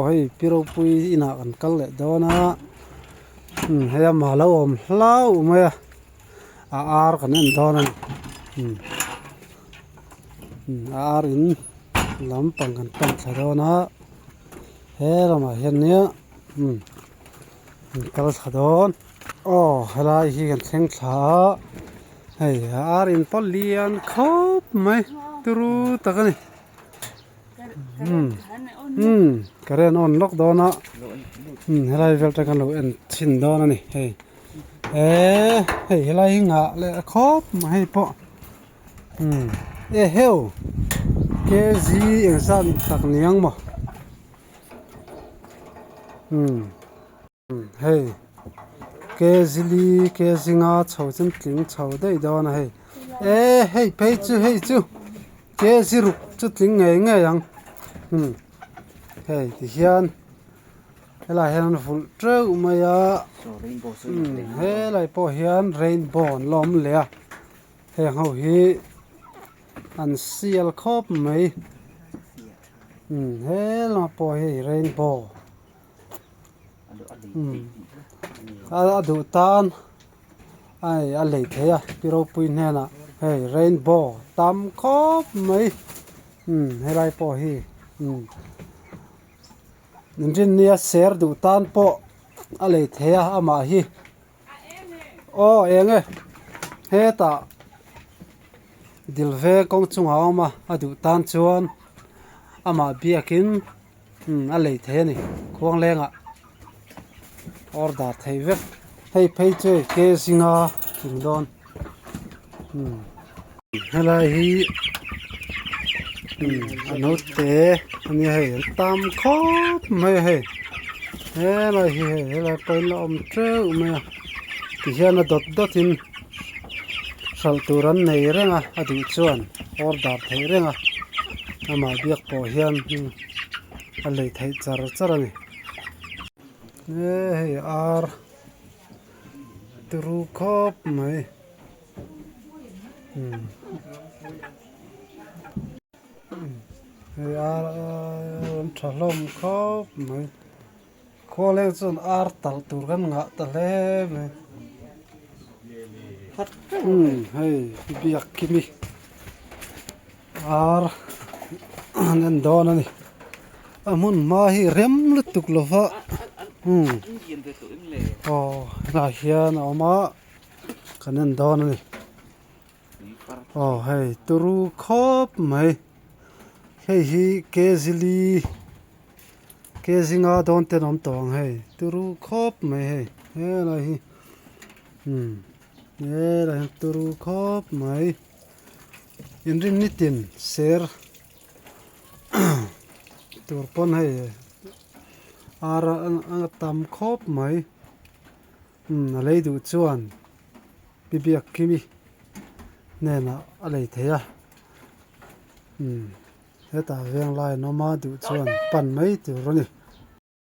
hei piro pui ina kan kal le dona hei ma lo om hlau mai a ar kan en dona ar in lampang kan tam thla dona he lama hian nia kal thla don helai hi kan thleng thla hei ar in polian khop mai turu takani karen on lock dona helai vel ta kan lo en thin dona ni hei hei helai hi nga le khop ma hei po heu ke zi eng san tak niang mo hei ke zili ke zinga chho chen tling chho dei dona hei hei pei chu ke ziruk chu tling nge yang hei ti hian helai hian ful treu maya helai po hian rainbow lom le a hei ho hi an sial khop mai helma po hi rainbow a du tan ai a lei the a piro pui hna hei rainbow tam khop mai helai po hi nin nia ser du tan po a lei the a ama hi enge he ta dilve kong chung awma a du tan chuan ama biakin a lei the ni khuang lenga order thei vek hei phei che ke singa ting don helai hi anote ani hei tam khop mai hei helai hi helai poi la om treu mai ti hian a dot in sal turan nei renga adi chuan order thei renga ama biak po hian a lei thei char ani hei ar turu khop mai hei ar thalom khop mai kholeng chun ar tal tur kan nga ta hle mai hei biak kimi ar nen don ani amun ma hi rem lutuk lova na hian oma kanen don ani hei turu khop mai hei hi kezili kezinga don te nom tong hei turu khop mai hei helai hi helai turu khop mai inrin nitin ser tur pon hei ar tam khop mai a lei du chuan bibiak kimi nena a lei theya heta veng lai no ma du chuan pan mai tur ani